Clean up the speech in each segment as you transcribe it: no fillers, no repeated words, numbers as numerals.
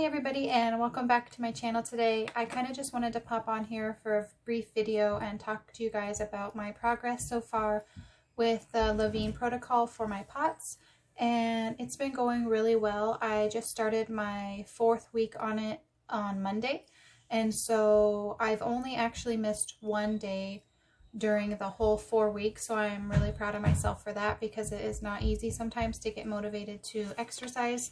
everybody, and welcome back to my channel today. I kind of just wanted to pop on here for a brief video and talk to you guys about my progress so far with the Levine Protocol for my POTS, and it's been going really well. I just started my 4th week on it on Monday, and so I've only actually missed one day during the whole 4 weeks, so I'm really proud of myself for that because it is not easy sometimes to get motivated to exercise.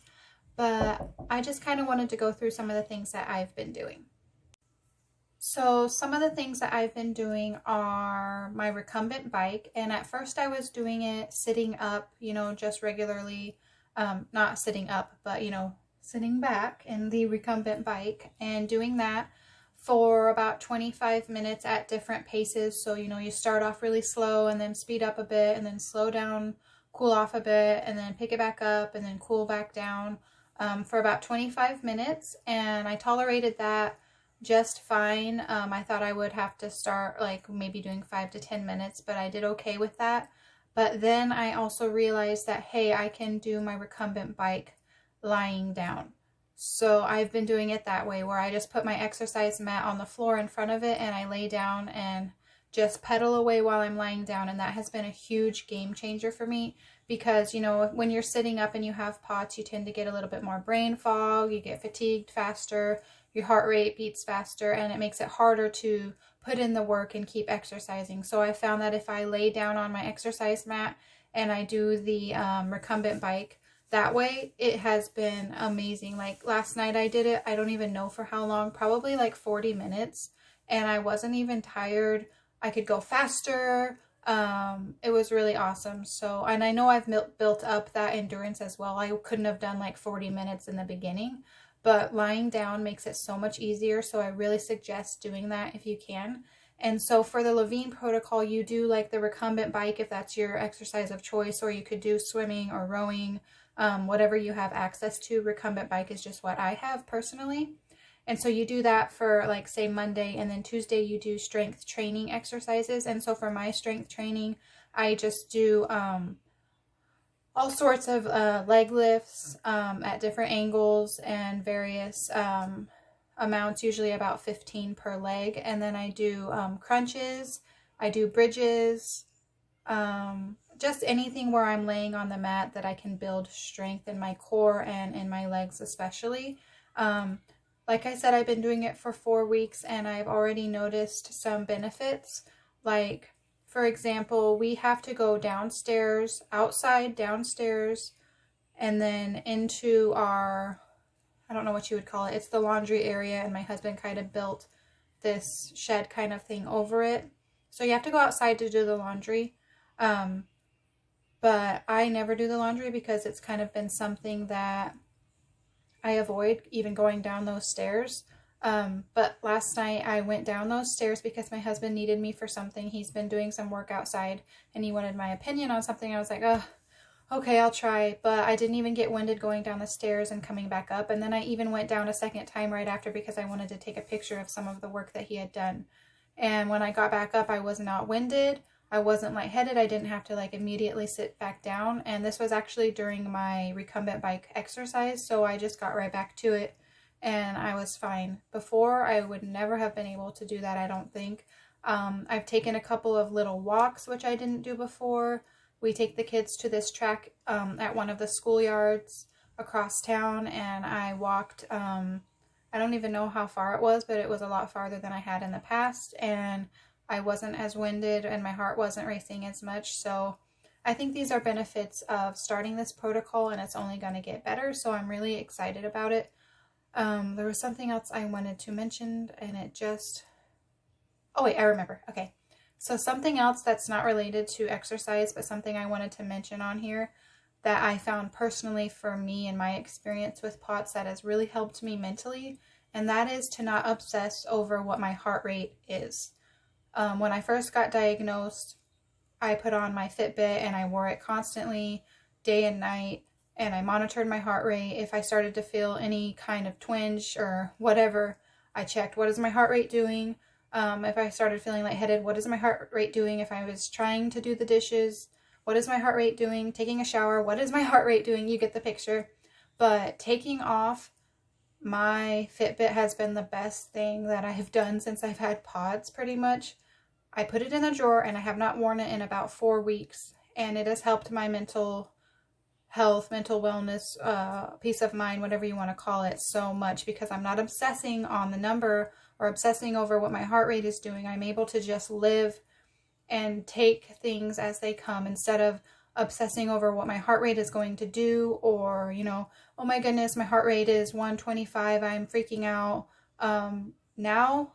But I just kind of wanted to go through some of the things that I've been doing. So some of the things that I've been doing are my recumbent bike, and at first I was doing it sitting up, just regularly, not sitting up, but sitting back in the recumbent bike and doing that for about 25 minutes at different paces. So you start off really slow and then speed up a bit and then slow down, cool off a bit, and then pick it back up and then cool back down. For about 25 minutes, and I tolerated that just fine. I thought I would have to start maybe doing 5 to 10 minutes, but I did okay with that. But then I also realized that, hey, I can do my recumbent bike lying down. So I've been doing it that way, where I just put my exercise mat on the floor in front of it and I lay down and just pedal away while I'm lying down, and that has been a huge game changer for me because when you're sitting up and you have POTS, you tend to get a little bit more brain fog, you get fatigued faster, your heart rate beats faster, and it makes it harder to put in the work and keep exercising. So I found that if I lay down on my exercise mat and I do the recumbent bike that way, it has been amazing. Like last night I did it, I don't even know for how long, probably like 40 minutes, and I wasn't even tired. I could go faster. It was really awesome. So, and I know I've built up that endurance as well. I couldn't have done like 40 minutes in the beginning, but lying down makes it so much easier. So I really suggest doing that if you can. And so for the Levine Protocol, you do like the recumbent bike if that's your exercise of choice, or you could do swimming or rowing, whatever you have access to. Recumbent bike is just what I have personally. And so you do that for say Monday, and then Tuesday you do strength training exercises. And so for my strength training, I just do all sorts of leg lifts at different angles and various amounts, usually about 15 per leg. And then I do crunches, I do bridges, just anything where I'm laying on the mat that I can build strength in my core and in my legs especially. Like I said, I've been doing it for 4 weeks and I've already noticed some benefits. Like, for example, we have to go downstairs, downstairs, and then into our, I don't know what you would call it. It's the laundry area, and my husband kind of built this shed kind of thing over it. So you have to go outside to do the laundry. But I never do the laundry because it's kind of been something that I avoid even going down those stairs. But last night I went down those stairs because my husband needed me for something. He's been doing some work outside and he wanted my opinion on something. I was like, oh, okay, I'll try. But I didn't even get winded going down the stairs and coming back up. And then I even went down a second time right after because I wanted to take a picture of some of the work that he had done. And when I got back up, I was not winded. I wasn't lightheaded. I didn't have to immediately sit back down. And this was actually during my recumbent bike exercise. So I just got right back to it and I was fine. Before, I would never have been able to do that, I don't think. I've taken a couple of little walks, which I didn't do before. We take the kids to this track at one of the schoolyards across town, and I walked, I don't even know how far it was, but it was a lot farther than I had in the past. And I wasn't as winded and my heart wasn't racing as much. So I think these are benefits of starting this protocol, and it's only going to get better. So I'm really excited about it. There was something else I wanted to mention, and it just, oh wait, I remember. Okay. So something else that's not related to exercise, but something I wanted to mention on here that I found personally for me and my experience with POTS that has really helped me mentally, and that is to not obsess over what my heart rate is. When I first got diagnosed, I put on my Fitbit and I wore it constantly, day and night, and I monitored my heart rate. If I started to feel any kind of twinge or whatever, I checked, what is my heart rate doing? If I started feeling lightheaded, what is my heart rate doing? If I was trying to do the dishes, what is my heart rate doing? Taking a shower, what is my heart rate doing? You get the picture. But taking off My Fitbit has been the best thing that I have done since I've had POTS, pretty much. I put it in a drawer and I have not worn it in about 4 weeks, and it has helped my mental health, mental wellness, peace of mind, whatever you want to call it, so much, because I'm not obsessing on the number or obsessing over what my heart rate is doing. I'm able to just live and take things as they come instead of obsessing over what my heart rate is going to do, or, you know, oh my goodness, my heart rate is 125, I'm freaking out. Now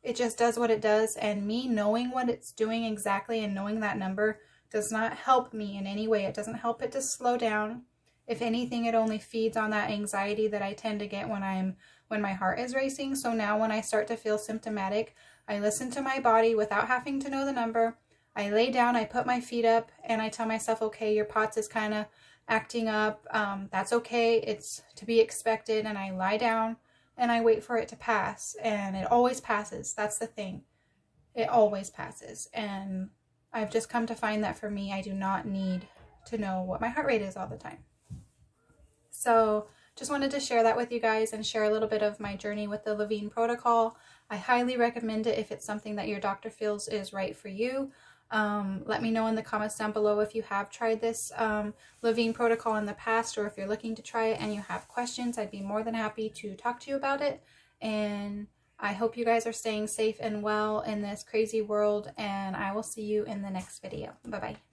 it just does what it does, and me knowing what it's doing exactly and knowing that number does not help me in any way. It doesn't help it to slow down. If anything, it only feeds on that anxiety that I tend to get when my heart is racing. So now when I start to feel symptomatic, I listen to my body without having to know the number. I lay down, I put my feet up, and I tell myself, okay, your POTS is kind of acting up. That's okay. It's to be expected. And I lie down and I wait for it to pass. And it always passes. That's the thing. It always passes. And I've just come to find that for me, I do not need to know what my heart rate is all the time. So just wanted to share that with you guys and share a little bit of my journey with the Levine Protocol. I highly recommend it if it's something that your doctor feels is right for you. Let me know in the comments down below if you have tried this Levine Protocol in the past, or if you're looking to try it and you have questions. I'd be more than happy to talk to you about it. And I hope you guys are staying safe and well in this crazy world, and I will see you in the next video. Bye-bye.